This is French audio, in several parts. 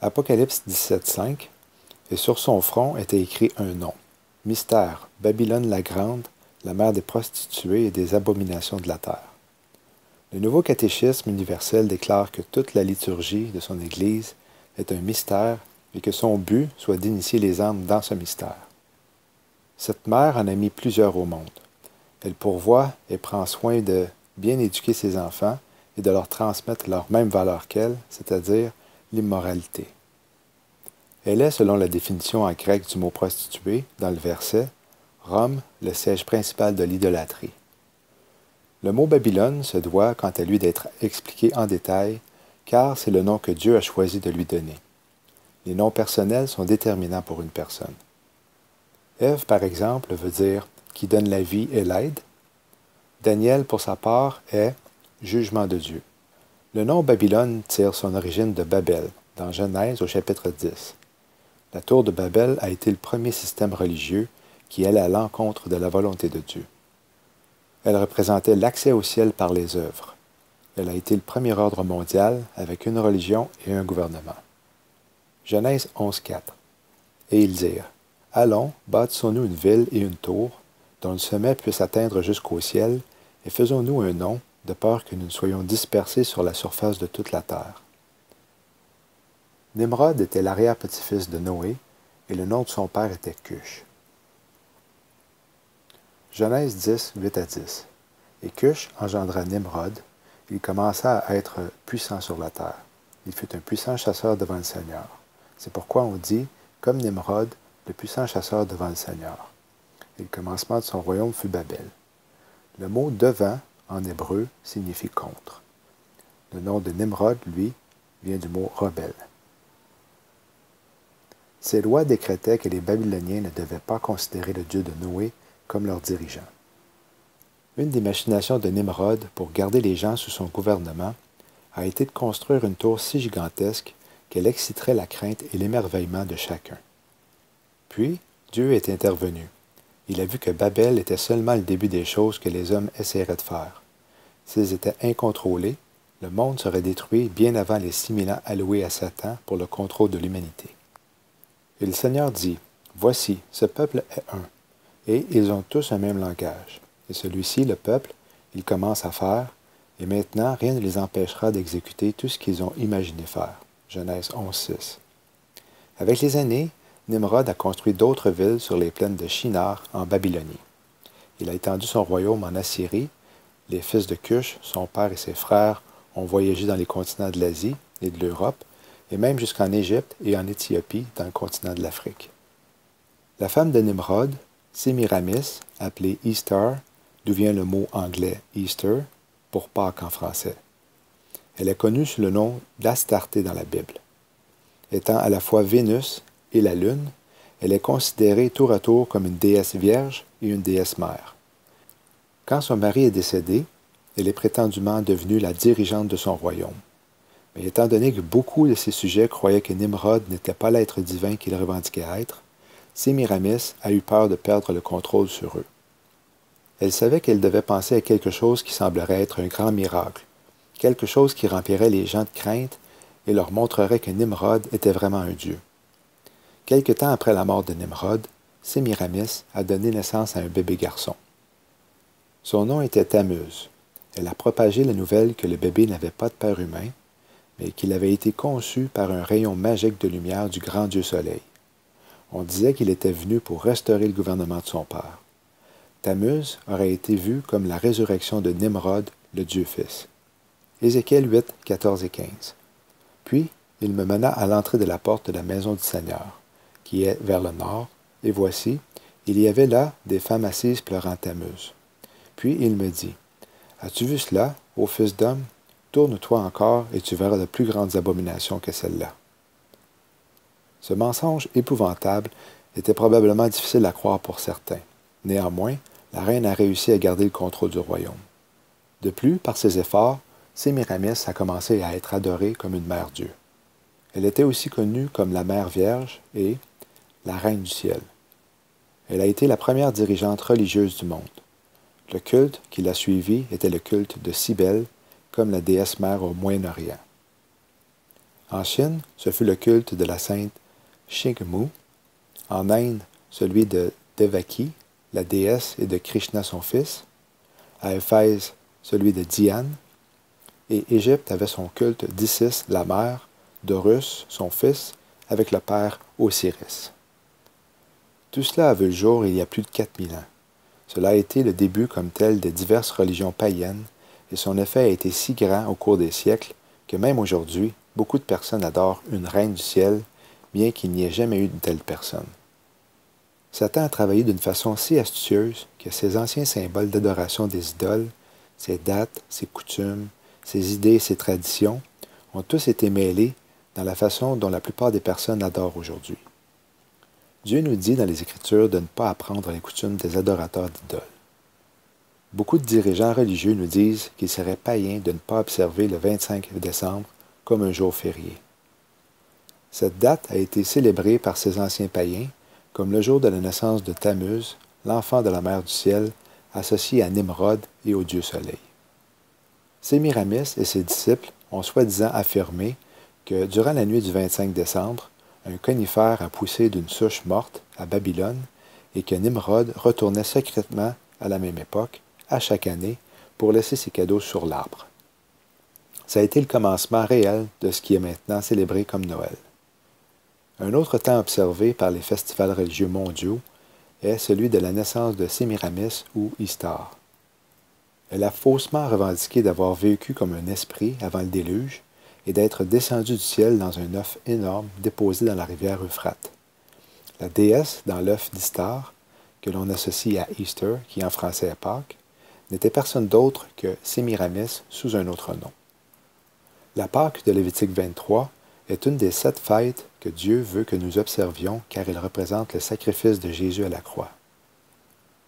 Apocalypse 17,5, et sur son front était écrit un nom. Mystère, Babylone la grande, la mère des prostituées et des abominations de la terre. Le Nouveau Catéchisme universel déclare que toute la liturgie de son Église est un mystère et que son but soit d'initier les âmes dans ce mystère. Cette mère en a mis plusieurs au monde. Elle pourvoit et prend soin de bien éduquer ses enfants et de leur transmettre leur même valeur qu'elle, c'est-à-dire l'immoralité. Elle est, selon la définition en grec du mot prostituée, dans le verset, Rome, le siège principal de l'idolâtrie. Le mot Babylone se doit, quant à lui, d'être expliqué en détail, car c'est le nom que Dieu a choisi de lui donner. Les noms personnels sont déterminants pour une personne. Ève, par exemple, veut dire « qui donne la vie et l'aide ». Daniel, pour sa part, est « jugement de Dieu ». Le nom Babylone tire son origine de Babel, dans Genèse au chapitre 10. La tour de Babel a été le premier système religieux qui allait à l'encontre de la volonté de Dieu. Elle représentait l'accès au ciel par les œuvres. Elle a été le premier ordre mondial avec une religion et un gouvernement. Genèse 11,4. Et ils dirent, « Allons, bâtissons-nous une ville et une tour, dont le sommet puisse atteindre jusqu'au ciel, et faisons-nous un nom, de peur que nous ne soyons dispersés sur la surface de toute la terre. » Nimrod était l'arrière-petit-fils de Noé, et le nom de son père était Cush. Genèse 10, 8 à 10. Et Cush engendra Nimrod. Il commença à être puissant sur la terre. Il fut un puissant chasseur devant le Seigneur. C'est pourquoi on dit, comme Nimrod, le puissant chasseur devant le Seigneur. Et le commencement de son royaume fut Babel. Le mot devant, en hébreu, signifie contre. Le nom de Nimrod, lui, vient du mot rebelle. Ces lois décrétaient que les Babyloniens ne devaient pas considérer le Dieu de Noé comme leur dirigeant. Une des machinations de Nimrod pour garder les gens sous son gouvernement a été de construire une tour si gigantesque qu'elle exciterait la crainte et l'émerveillement de chacun. Puis, Dieu est intervenu. Il a vu que Babel était seulement le début des choses que les hommes essaieraient de faire. S'ils étaient incontrôlés, le monde serait détruit bien avant les 6000 ans alloués à Satan pour le contrôle de l'humanité. Et le Seigneur dit, « Voici, ce peuple est un, et ils ont tous un même langage. Et celui-ci, le peuple, ils commencent à faire, et maintenant rien ne les empêchera d'exécuter tout ce qu'ils ont imaginé faire. » Genèse 11,6. Avec les années, Nimrod a construit d'autres villes sur les plaines de Shinar, en Babylonie. Il a étendu son royaume en Assyrie. Les fils de Cush, son père et ses frères, ont voyagé dans les continents de l'Asie et de l'Europe, et même jusqu'en Égypte et en Éthiopie, dans le continent de l'Afrique. La femme de Nimrod, Sémiramis, appelée Easter, d'où vient le mot anglais Easter, pour Pâques en français. Elle est connue sous le nom d'Astarté dans la Bible. Étant à la fois Vénus et la Lune, elle est considérée tour à tour comme une déesse vierge et une déesse mère. Quand son mari est décédé, elle est prétendument devenue la dirigeante de son royaume. Mais étant donné que beaucoup de ses sujets croyaient que Nimrod n'était pas l'être divin qu'il revendiquait être, Sémiramis a eu peur de perdre le contrôle sur eux. Elle savait qu'elle devait penser à quelque chose qui semblerait être un grand miracle, quelque chose qui remplirait les gens de crainte et leur montrerait que Nimrod était vraiment un dieu. Quelque temps après la mort de Nimrod, Sémiramis a donné naissance à un bébé garçon. Son nom était Tammuz. Elle a propagé la nouvelle que le bébé n'avait pas de père humain, mais qu'il avait été conçu par un rayon magique de lumière du grand Dieu Soleil. On disait qu'il était venu pour restaurer le gouvernement de son père. Tammuz aurait été vu comme la résurrection de Nimrod, le Dieu Fils. Ézéchiel 8, 14 et 15. Puis, il me mena à l'entrée de la porte de la maison du Seigneur, qui est vers le nord, et voici, il y avait là des femmes assises pleurant Tammuz. Puis il me dit, « As-tu vu cela, ô fils d'homme? Tourne-toi encore, et tu verras de plus grandes abominations que celles-là. » Ce mensonge épouvantable était probablement difficile à croire pour certains. Néanmoins, la reine a réussi à garder le contrôle du royaume. De plus, par ses efforts, Sémiramis a commencé à être adorée comme une mère Dieu. Elle était aussi connue comme la Mère Vierge et la Reine du Ciel. Elle a été la première dirigeante religieuse du monde. Le culte qui l'a suivie était le culte de Cybèle, comme la déesse mère au Moyen-Orient. En Chine, ce fut le culte de la sainte Shigmu. En Inde, celui de Devaki, la déesse, et de Krishna son fils. À Éphèse, celui de Diane. Et Égypte avait son culte d'Isis, la mère, d'Horus, son fils, avec le père Osiris. Tout cela a vu le jour il y a plus de 4000 ans. Cela a été le début comme tel de diverses religions païennes, et son effet a été si grand au cours des siècles que même aujourd'hui, beaucoup de personnes adorent une reine du ciel, bien qu'il n'y ait jamais eu de telle personne. Satan a travaillé d'une façon si astucieuse que ces anciens symboles d'adoration des idoles, ces dates, ces coutumes, ces idées et ces traditions ont tous été mêlés dans la façon dont la plupart des personnes adorent aujourd'hui. Dieu nous dit dans les Écritures de ne pas apprendre les coutumes des adorateurs d'idoles. Beaucoup de dirigeants religieux nous disent qu'il serait païen de ne pas observer le 25 décembre comme un jour férié. Cette date a été célébrée par ces anciens païens comme le jour de la naissance de Tammuz, l'enfant de la mère du ciel, associé à Nimrod et au dieu soleil. Sémiramis et ses disciples ont soi-disant affirmé que durant la nuit du 25 décembre, un conifère a poussé d'une souche morte à Babylone et que Nimrod retournait secrètement à la même époque, à chaque année, pour laisser ses cadeaux sur l'arbre. Ça a été le commencement réel de ce qui est maintenant célébré comme Noël. Un autre temps observé par les festivals religieux mondiaux est celui de la naissance de Sémiramis ou Istar. Elle a faussement revendiqué d'avoir vécu comme un esprit avant le déluge et d'être descendue du ciel dans un œuf énorme déposé dans la rivière Euphrate. La déesse dans l'œuf d'Istar, que l'on associe à Easter, qui en français est Pâques, n'était personne d'autre que Sémiramis sous un autre nom. La Pâque de Lévitique 23 est une des 7 fêtes que Dieu veut que nous observions car elle représente le sacrifice de Jésus à la croix,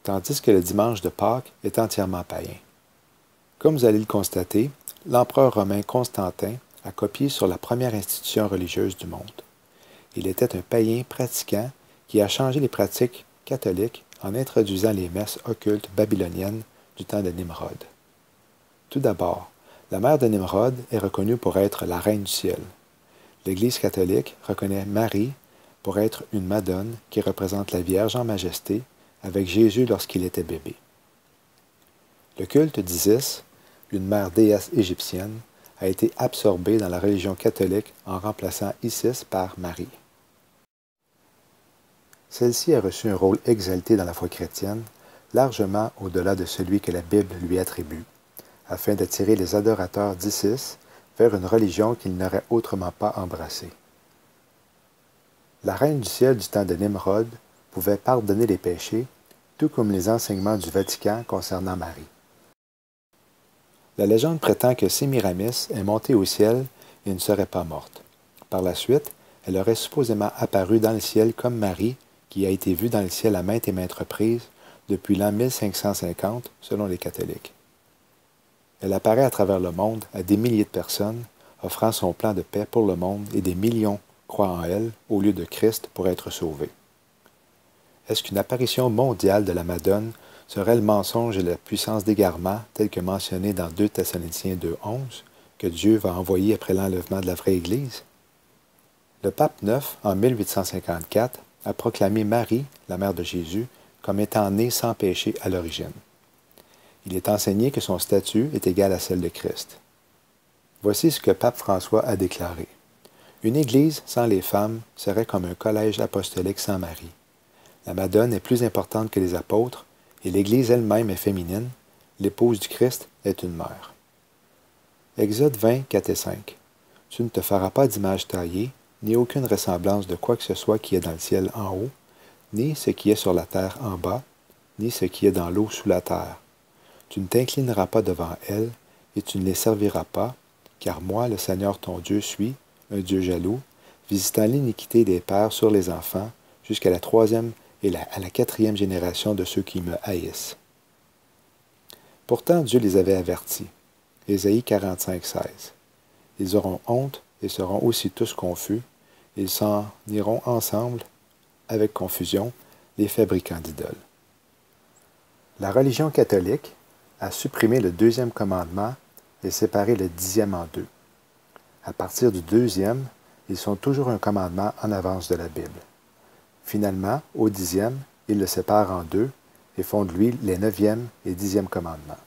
tandis que le dimanche de Pâques est entièrement païen. Comme vous allez le constater, l'empereur romain Constantin a copié sur la première institution religieuse du monde. Il était un païen pratiquant qui a changé les pratiques catholiques en introduisant les messes occultes babyloniennes du temps de Nimrod. Tout d'abord, la mère de Nimrod est reconnue pour être la reine du ciel. L'Église catholique reconnaît Marie pour être une madone qui représente la Vierge en majesté avec Jésus lorsqu'il était bébé. Le culte d'Isis, une mère déesse égyptienne, a été absorbé dans la religion catholique en remplaçant Isis par Marie. Celle-ci a reçu un rôle exalté dans la foi chrétienne, largement au-delà de celui que la Bible lui attribue, afin d'attirer les adorateurs d'Isis vers une religion qu'ils n'auraient autrement pas embrassée. La reine du ciel du temps de Nimrod pouvait pardonner les péchés, tout comme les enseignements du Vatican concernant Marie. La légende prétend que Sémiramis est montée au ciel et ne serait pas morte. Par la suite, elle aurait supposément apparu dans le ciel comme Marie, qui a été vue dans le ciel à maintes et maintes reprises depuis l'an 1550, selon les catholiques. Elle apparaît à travers le monde à des milliers de personnes, offrant son plan de paix pour le monde et des millions croient en elle au lieu de Christ pour être sauvés. Est-ce qu'une apparition mondiale de la Madone serait le mensonge et la puissance d'égarement tel que mentionné dans 2 Thessaloniciens 2,11 que Dieu va envoyer après l'enlèvement de la vraie Église? Le pape IX, en 1854, a proclamé Marie, la mère de Jésus, comme étant née sans péché à l'origine. Il est enseigné que son statut est égal à celle de Christ. Voici ce que pape François a déclaré. Une Église sans les femmes serait comme un collège apostolique sans Marie. La Madone est plus importante que les apôtres, et l'Église elle-même est féminine, l'épouse du Christ est une mère. Exode 20, 4 et 5. Tu ne te feras pas d'image taillée, ni aucune ressemblance de quoi que ce soit qui est dans le ciel en haut, ni ce qui est sur la terre en bas, ni ce qui est dans l'eau sous la terre. Tu ne t'inclineras pas devant elles, et tu ne les serviras pas, car moi, le Seigneur ton Dieu, suis un Dieu jaloux, visitant l'iniquité des pères sur les enfants, jusqu'à la 3e et à la 4e génération de ceux qui me haïssent. Pourtant, Dieu les avait avertis. Ésaïe 45, 16. Ils auront honte et seront aussi tous confus. Ils s'en iront ensemble, avec confusion, les fabricants d'idoles. La religion catholique a supprimé le 2e commandement et séparé le 10e en 2. À partir du deuxième, ils sont toujours un commandement en avance de la Bible. Finalement, au 10e, ils le séparent en deux et font de lui les 9e et 10e commandements.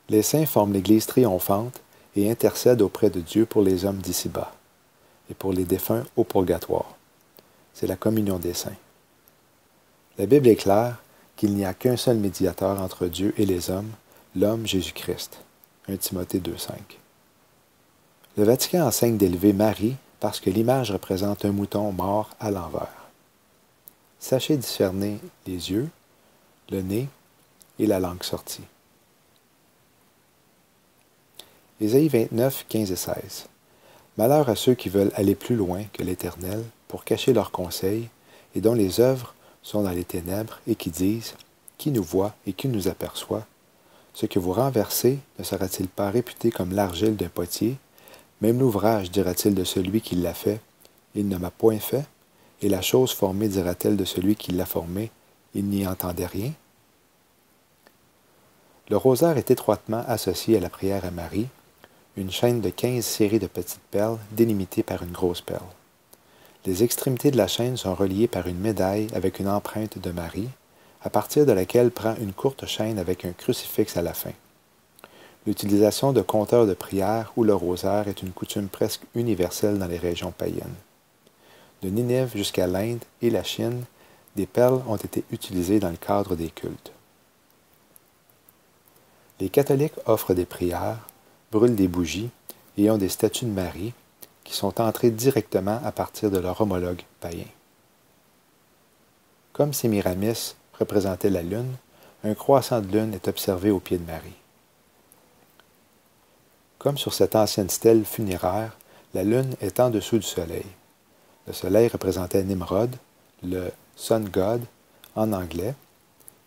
Les saints forment l'Église triomphante et intercèdent auprès de Dieu pour les hommes d'ici-bas et pour les défunts au purgatoire. C'est la communion des saints. La Bible est claire qu'il n'y a qu'un seul médiateur entre Dieu et les hommes, l'homme Jésus-Christ. 1 Timothée 2,5. Le Vatican enseigne d'élever Marie parce que l'image représente un mouton mort à l'envers. Sachez discerner les yeux, le nez et la langue sortie. Ésaïe 29, 15 et 16. Malheur à ceux qui veulent aller plus loin que l'Éternel pour cacher leurs conseils et dont les œuvres sont dans les ténèbres et qui disent « Qui nous voit et qui nous aperçoit? Ce que vous renversez ne sera-t-il pas réputé comme l'argile d'un potier? Même l'ouvrage dira-t-il de celui qui l'a fait, il ne m'a point fait, et la chose formée dira-t-elle de celui qui l'a formée, il n'y entendait rien? » Le rosaire est étroitement associé à la prière à Marie, une chaîne de 15 séries de petites perles délimitées par une grosse perle. Les extrémités de la chaîne sont reliées par une médaille avec une empreinte de Marie, à partir de laquelle prend une courte chaîne avec un crucifix à la fin. L'utilisation de compteurs de prière ou le rosaire est une coutume presque universelle dans les régions païennes. De Ninive jusqu'à l'Inde et la Chine, des perles ont été utilisées dans le cadre des cultes. Les catholiques offrent des prières, brûlent des bougies et ont des statues de Marie qui sont entrées directement à partir de leur homologue païen. Comme Sémiramis représentait la lune, un croissant de lune est observé au pied de Marie. Comme sur cette ancienne stèle funéraire, la lune est en dessous du soleil. Le soleil représentait Nimrod, le Sun God en anglais,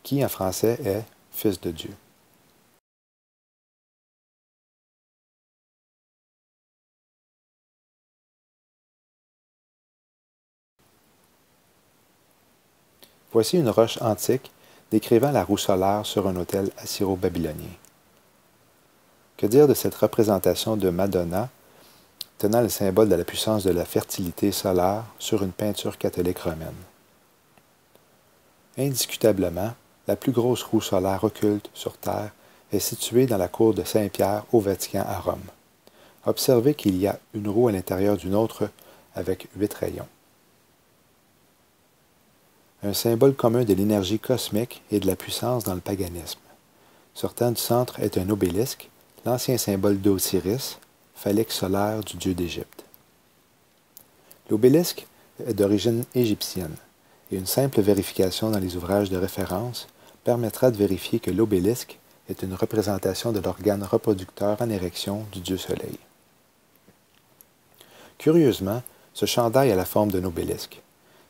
qui en français est Fils de Dieu. Voici une roche antique décrivant la roue solaire sur un autel assyro-babylonien. Que dire de cette représentation de Madonna tenant le symbole de la puissance de la fertilité solaire sur une peinture catholique romaine? Indiscutablement, la plus grosse roue solaire occulte sur Terre est située dans la cour de Saint-Pierre au Vatican à Rome. Observez qu'il y a une roue à l'intérieur d'une autre avec 8 rayons. Un symbole commun de l'énergie cosmique et de la puissance dans le paganisme. Sortant du centre est un obélisque, l'ancien symbole d'Osiris, phallique solaire du dieu d'Égypte. L'obélisque est d'origine égyptienne, et une simple vérification dans les ouvrages de référence permettra de vérifier que l'obélisque est une représentation de l'organe reproducteur en érection du dieu Soleil. Curieusement, ce chandail a la forme d'un obélisque.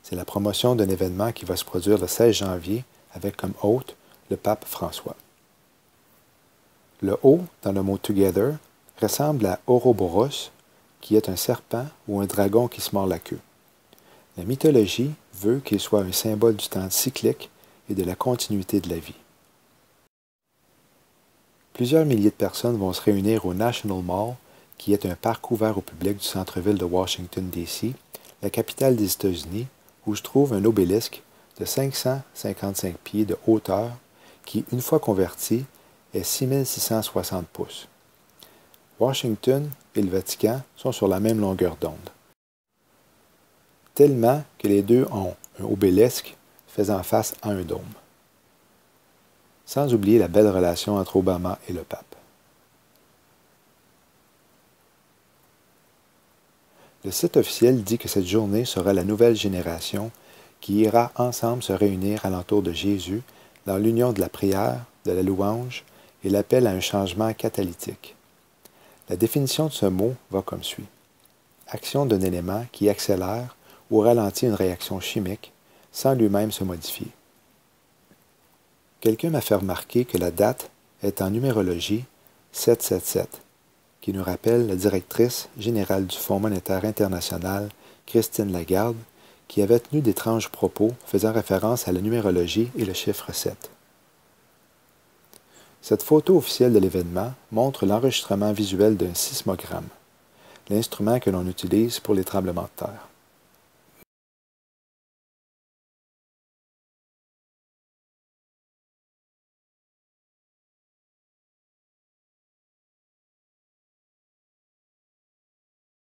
C'est la promotion d'un événement qui va se produire le 16 janvier avec comme hôte le pape François. Le O dans le mot Together ressemble à Ouroboros, qui est un serpent ou un dragon qui se mord la queue. La mythologie veut qu'il soit un symbole du temps cyclique et de la continuité de la vie. Plusieurs milliers de personnes vont se réunir au National Mall, qui est un parc ouvert au public du centre-ville de Washington, D.C., la capitale des États-Unis, où se trouve un obélisque de 555 pieds de hauteur qui, une fois converti, est 6660 pouces. Washington et le Vatican sont sur la même longueur d'onde. Tellement que les deux ont un obélisque faisant face à un dôme. Sans oublier la belle relation entre Obama et le pape. Le site officiel dit que cette journée sera la nouvelle génération qui ira ensemble se réunir alentour de Jésus dans l'union de la prière, de la louange et l'appel à un changement catalytique. La définition de ce mot va comme suit. Action d'un élément qui accélère ou ralentit une réaction chimique sans lui-même se modifier. Quelqu'un m'a fait remarquer que la date est en numérologie 777, qui nous rappelle la directrice générale du Fonds monétaire international, Christine Lagarde, qui avait tenu d'étranges propos faisant référence à la numérologie et le chiffre 7. Cette photo officielle de l'événement montre l'enregistrement visuel d'un sismogramme. l'instrument que l'on utilise pour les tremblements de terre.